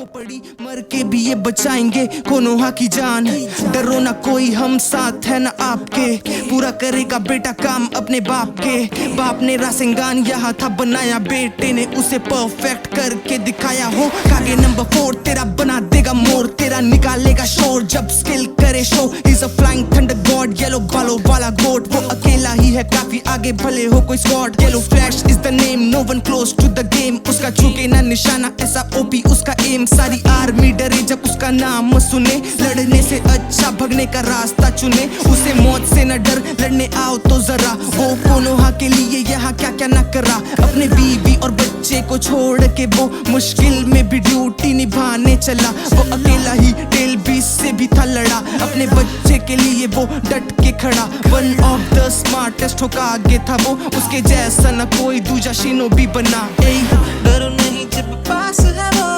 को पड़ी मर के भी ये बचाएंगे कोनोहा की जान। डरो ना कोई, हम साथ है ना आपके, पूरा करेगा बेटा काम अपने बाप के। बाप ने रासेंगान यहाँ था बनाया, बेटे ने उसे परफेक्ट करके दिखाया। हो कागे नंबर 4 तेरा बना देगा मोर, तेरा निकालेगा शोर जब स्किल करे show. Is a flying thunder God, yellow बालों वाला गोट, वो अकेला ही है काफी आगे भले हो कोई squad. Yellow flash is the name, no one close to the game, उसका झुके ना निशाना ऐसा ओपी उसका एम। सारी आर्मी डरे जब उसका नाम सुने, लड़ने से अच्छा भगने का रास्ता चुने। उसे मौत से न डर, लड़ने आओ तो जरा, वो कोनोहा के लिए यहाँ क्या क्या ना करा। अपने बीवी और बच्चे को छोड़ के वो मुश्किल में भी ड्यूटी निभाने चला। वो अकेला ही टेल बीस से भी था लड़ा, अपने बच्चे के लिए वो डट के खड़ा। वन ऑफ द स्मार्टेस्ट होकागे था वो, उसके जैसा न कोई दूजा शिनोबी बना। डरो नहीं जब पास है वो,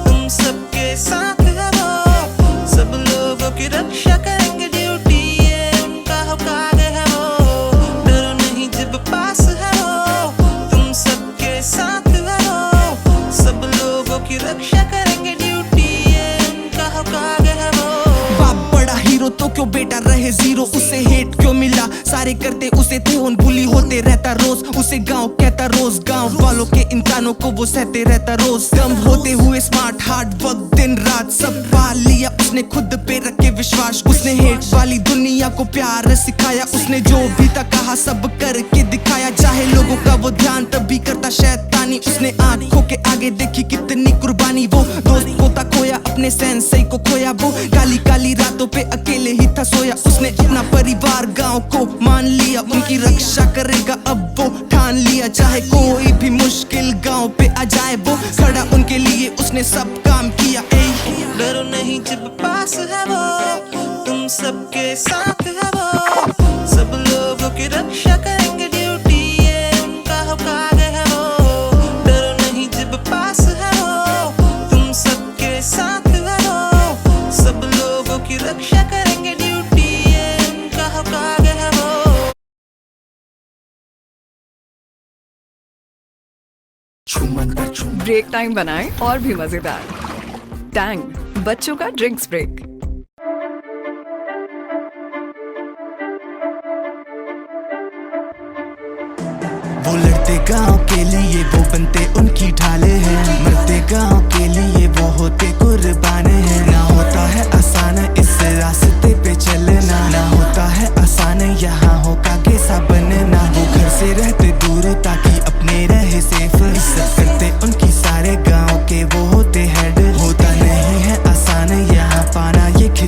तुम सबके साथ है वो, सब लोगों की रक्षा करेंगे, ड्यूटी ये उनका होकागे है वो। डरो नहीं जब पास है वो, तुम सबके साथ है वो, सब लोगों की रक्षा करेंगे, ड्यूटी ये उनका होकागे है वो। बाप बड़ा हीरो तो क्यों बेटा रहे जीरो, उसे हेट क्यों मिला, सारे करते उसे थे उन बुली होते रहता रोज। उसे गांव कहता रोज, गांव वालों के इंसानों को वो सहते रहता रोज। कम होते हुए स्मार्ट हार्ड वर्क दिन रात सब पाल लिया उसने, खुद पे रखे विश्वास। उसने हेट वाली दुनिया को प्यार सिखाया, उसने जो भी था कहा सब करके दिखाया। चाहे लोगों का वो ध्यान तभी करता शैतानी, उसने आंखों के आगे देखी कितनी कुर्बानी। वो दोस्त को था खोया, अपने सेंसई को खोया, वो काली काली रातों पे अकेले ही था सोया। उसने अपना परिवार गांव को मान लिया, उनकी रक्षा करेगा अब वो ठान लिया। चाहे कोई भी मुश्किल गांव पे आ जाए, वो खड़ा उनके लिए उसने सब काम किया। डरो नहीं जब पास है वो, तुम सबके साथ है वो, सब लोगों की रक्षा करेंगे, ड्यूटी ये उनका होकागे है वो। डरो नहीं जब पास है वो, तुम सबके साथ है वो, सब लोगों की रक्षा करेंगे, ड्यूटी ये उनका होकागे है वो। ब्रेक टाइम बनाएं और भी मजेदार। टैंग, बच्चों का ड्रिंक्स ब्रेक। वो लड़ते गांव के लिए, वो बनते उनकी ढाले हैं, मरते गांव के लिए वो होते कुर्बाने हैं। ना होता है आसान इस रास्ते पे चलना, ना होता है आसान यहाँ होकागे सा बनना। वो घर से रहते दूर ताकि अपने रहे सेफ, इज्जत करते उनकी सारे गांव के वो होते हेड। होता नहीं है आसान यहाँ पाना ये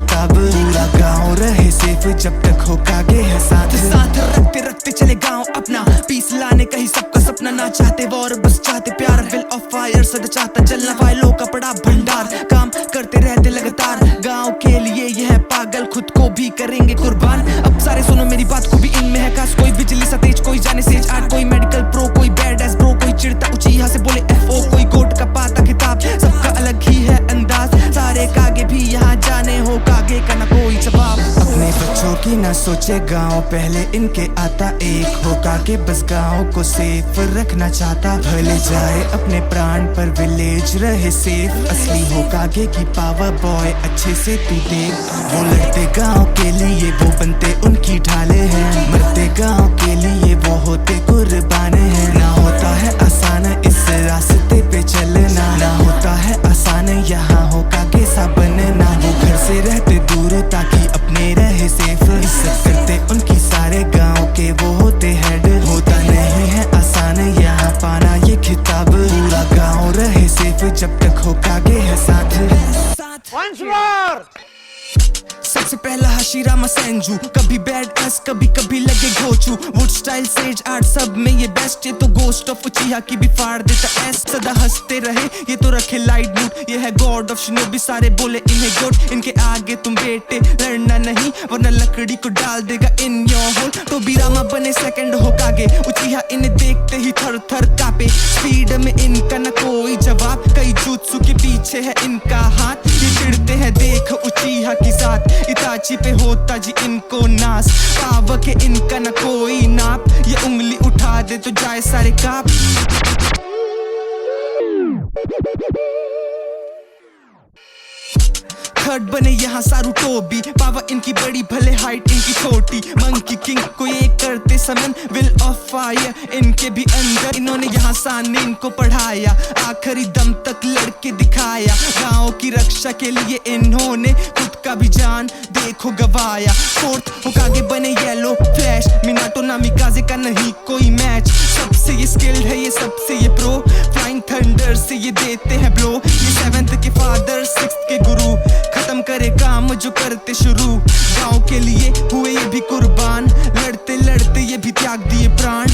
पूरा गाँव रहे सेफ जब तक होकागे है साथ। साथ रखते रखते चले गाँव अपना, पीस लाने का ही सबका सपना। ना चाहते वॉर बस चाहते प्यार, विल ऑफ फायर सदा चाहता जलना। फाइलों का बड़ा भंडार, काम करते रहते लगातार गाँव के लिए। यह पागल खुद को भी करेंगे कुर्बान। अब सारे सुनो मेरी बात को भी इनमें है खास, कोई बिजली सा तेज, कोई जाने सेज आर्ट, कोई मेडिकल प्रो, कोई बैड एस ब्रो, कोई चिढ़ता ऊंची यहाँ से बोले FO, कोई कोर्ट का पाता किताब, सबका अलग ही है अंदाज। सारे कागे भी यहाँ जाने हो कागे का ना कोई जवाब। अपने बच्चों की ना सोचे गाँव, पहले इनके आता एक होकागे बस गाँव को सेफ रखना चाहता। भले जाए अपने प्राण पर विलेज रहे सेफ, असली होकागे की पावर बॉय अच्छे से तू देख। वो लड़ते गाँव के लिए, वो बनते उनकी ढाले हैं, मरते गाँव के लिए वो होते कुर्बाने हैं। ना होता है आसान इस रास्ते पे चलना, ना होता है आसान यहाँ होकागे सा बनना। वो घर से रहते दूर ताकि अपने रहे सेफ, इज्जत करते उनकी सारे गाँव के वो होते हेड। होता नहीं है आसान यहाँ पाना ये खिताब, पूरा गाँव रहे सेफ जब तक होकागे है साथ। सबसे पहला हशीरामा सेंजू, कभी बैड एस कभी कभी लगे Gochu. Wood style says art सब में ये बेस्ट, ये तो गोस्ट ऑफ उचिहा की भी फाड़ देता एस। सदा हंसते रहे ये तो रखे लाइट मूड, ये है गॉड ऑफ शिनोबी, सारे बोले इन्हें गुड। इनके आगे तुम बेटे लड़ना नहीं वरना लकड़ी को डाल देगा इन योर होल। तो बीरामा बने सेकंड होकागे, उचिहा इन्हें देखते ही थर थर कापे। स्पीड में इनका न कोई जवाब, कई jutsu के पीछे है इनका हाथ। ये चिढ़ते हैं देख उचिहा की साथ, इताची पे होता जी इनको नास। पाव के इनका न कोई नाप, ये उंगली उठा दे तो जाए सारे काप। थर्ड बने यहाँ सारू टोबी, पावर इनकी बड़ी भले हाइट इनकी छोटी। मंकी किंग को ये करते समन, विल ऑफ फायर इनके भी अंदर। इन्होंने यहाँ सामने इनको पढ़ाया, आखिरी दम तक लड़के दिखाया। गाँव की रक्षा के लिए इन्होंने खुद का भी जान देखो गवाया। फोर्थ होकागे बने येलो फ्लैश, मिनाटो नामिकाजे का नहीं कोई मैच। सबसे ये स्किल्ड है, ये सबसे ये प्रो, फ्लाइंग थंडर से ये देते हैं ब्लो। ये सेवेंथ के फादर, सिक्स्थ के गुरु, खत्म करे काम जो करते शुरू। गांव के लिए हुए ये भी कुर्बान, लड़ते लड़ते ये भी त्याग दिए प्राण।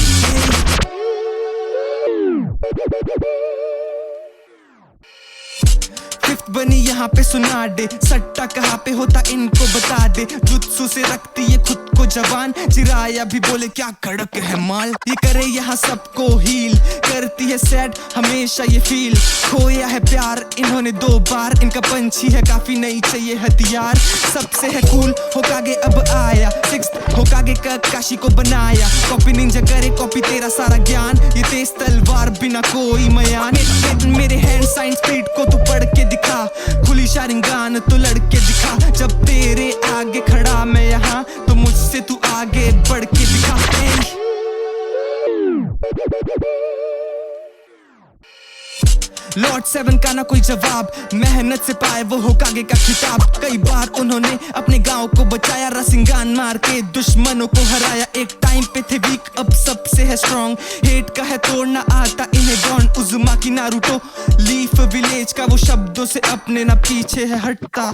फिफ्थ बनी यहाँ पे सुनाडे, सट्टा कहाँ पे होता इनको बता दे। जुत्सु से रखती ये खुद को जवान, चिराया भी बोले क्या कड़क है माल। ये करे यहाँ सबको हील, करती है सैड हमेशा ये फील। खोया है प्यार इन्होंने 2 बार, इनका पंछी है काफी नहीं चाहिए हथियार। सबसे है कूल होकागे अब आया, सिक्स्थ होकागे काकाशी को बनाया। कॉपी निंजा करे कॉपी तेरा सारा ज्ञान, ये तेज तलवार बिना कोई मयान। मेरे हैंड साइन स्पीड को तू पढ़ के दिखा, खुली शारिंगान तो लड़के दिखा। जब तेरे आगे खड़ा मैं यहाँ, तो मुझसे तू आगे बढ़ के दिखा। लॉर्ड 7 का ना कोई जवाब, मेहनत से पाए वो होकागे का खिताब। कई बार उन्होंने अपने गांव को बचाया, रसिंगान मार के दुश्मनों को हराया। एक टाइम पे थे वीक, अब सबसे है स्ट्रॉन्ग। हेट का है तोड़ना आता इन्हें गॉन। उजुमा की नारुतो, लीफ विलेज का वो शब्दों से अपने ना पीछे है हटता।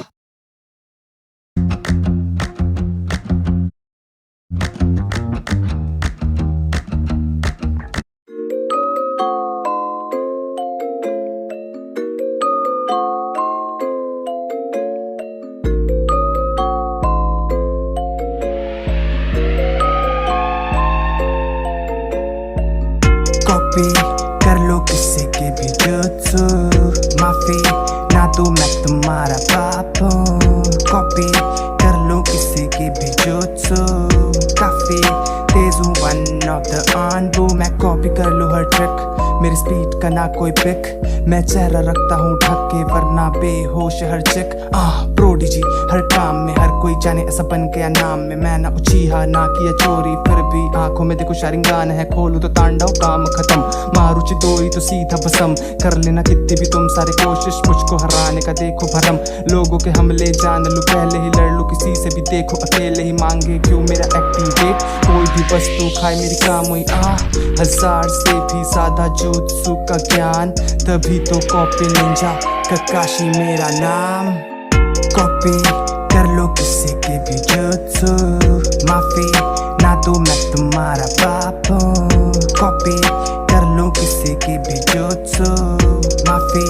कॉपी कर लो किसी के भी जुत्सु, माफी ना दूं मैं तुम्हारा बाप हूँ। कॉपी कर लो किसी के भी जुत्सु, काफी तेज हूँ वन ऑफ द अनबू। मैं कॉपी कर लूँ हर ट्रिक, मेरी स्पीड का ना कोई पिक। मैं चेहरा रखता हूँ ढक के, वरना बेहोश हर चिक। प्रोडिजी हर काम में, हर कोई जाने ऐसा बन गया नाम में। मैं ना उछीहा ना किया चोरी, फिर भी आंखों में देखो शारिंगान है। खोलूं तो तांडव काम खत्म, मारू चिदोरी तो सीधा भस्म। कर लेना कितनी भी तुम सारे कोशिश, मुझको हराने का देखो भरम। लोगों के हमले जान लूं, पहले ही लड़ लूं किसी से भी देखो। अकेले ही मांगे क्यों मेरा एक्टिवेट, कोई भी वस्तु खाए मेरी काम हुई। 1000 से भी ज्यादा जुत्सु का ज्ञान, तभी तो कॉपी निंजा काकाशी मेरा नाम। कॉपी कर लो किसी के भी जुत्सु, माफी ना दूं मैं तुम्हारा बाप हूँ। कॉपी कर लो किसी के भी जुत्सु, माफी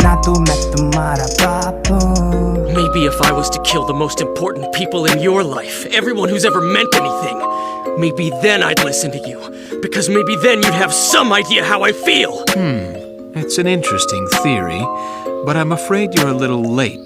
ना दूं मैं तुम्हारा बाप हूँ। Maybe if I was to kill the most important people in your life, everyone who's ever meant anything, maybe then I'd listen to you. Because maybe then you'd have some idea how I feel. It's an interesting theory, but I'm afraid you're a little late.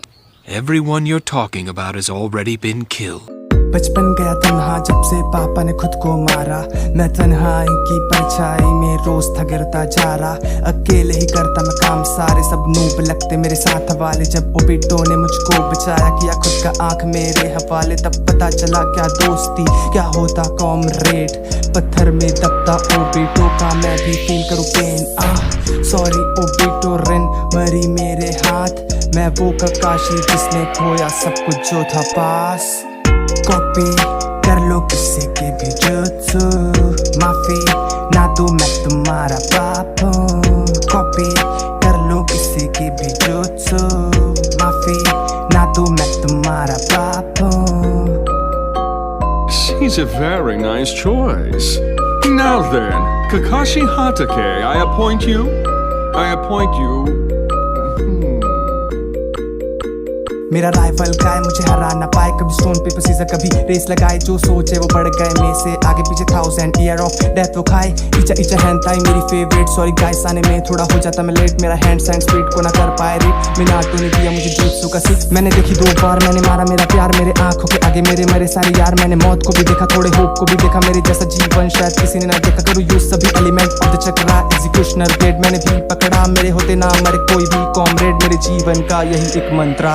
Everyone you're talking about has already been killed. बचपन गया तन्हा जब से पापा ने खुद को मारा। मैं तन्हाई की परछाई में रोज था गिरता जा रहा। अकेले ही करता मैं काम सारे, सब नूब लगते मेरे साथ वाले। जब ओबिटो ने मुझको बचाया, किया खुद का आंख मेरे हवाले। तब पता चला क्या दोस्ती क्या होता कॉमरेड। पत्थर में दबता ओबिटो का मैं भी फील करूँ पेन। सॉरी ओबिटो रिन मरी मेरे हाथ। मैं वो काकाशी जिसने खोया सब कुछ जो था पास। कॉपी कर लो किसी के भी जुत्सु, माफी ना दूं मैं तुम्हारा बाप हूँ। कॉपी कर लो किसी के भी जुत्सु, माफी ना दूं मैं तुम्हारा बाप हूँ। She's a very nice choice. Now then, Kakashi Hatake, I appoint you. मेरा राइवल का है, मुझे हरा ना पाए। कभी स्टोन पेपर सीजर, कभी रेस लगाए, जो सोचे वो बढ़ गए में से आगे पीछे। 1000 ईयर ऑफ डेथ वो खाए। इचा इचा हैंताई मेरी फेवरेट। सॉरी गाइस आने में थोड़ा हो जाता मैं लेट। मेरा हैंड एंड स्पीड को ना कर पाए रीड। मिनाटो ने दिया मुझे जुत्सु का सीख। मैंने देखी 2 बार, मैंने मारा मेरा प्यार। मेरे आंखों के आगे मेरे मरे सारे यार। मैंने मौत को भी देखा, थोड़े होप को भी देखा। मेरे जैसा जीवन शायद किसी ने ना देखा। करूँ यूज सभी element of the chakra. Executioner grade मैंने भी पकड़ा। मेरे होते ना मरे कोई भी कॉमरेड। मेरे जीवन का यही एक मंत्रा।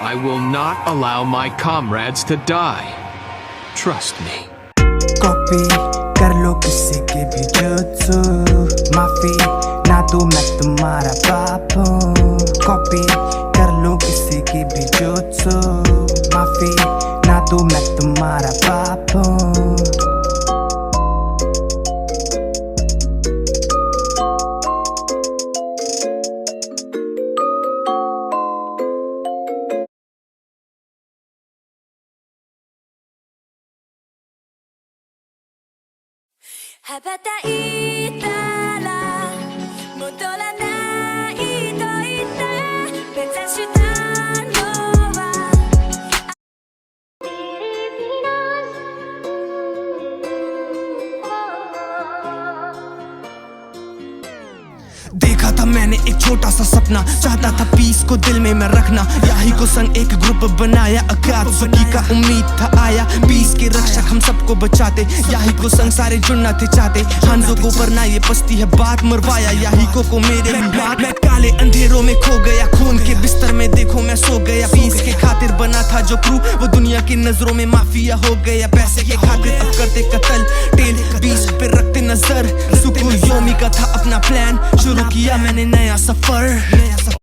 I will not allow my comrades to die. Trust me. Copy कर लो किसी के भी जुत्सु। माफी ना दूं मैं तुम्हारा बाप हूँ। कॉपी कर लो किसी की भी जुत्सु। माफी ना दूं मैं तुम्हारा बाप हूँ।羽ばたいたら戻らないと言って目指したのはदेखा था मैंने एक छोटा सा सपना। चाहता था पीस को दिल में मैं रखना। याही को संग एक ग्रुप बनाया। अकात्सुकी का उम्मीद था आया। पीस के रक्षक हम सबको बचाते। याही को संग सारे जुड़ना थे चाहते। हांजो को पर ना ये पस्ती है बात मरवाया। याही को मेरे हाथ। मैं काले अंधेरों में खो गया। खून के बिस्तर में देखो मैं सो गया। पीस के खातिर बना था जो क्रू, वो दुनिया की नजरों में माफिया हो गया। पैसे के खातिर अब करते कत्ल। टेल पीस पे रखते नजर। सुकुयोमी का था अपना प्लान। शुरू किया मैंने नया सफर।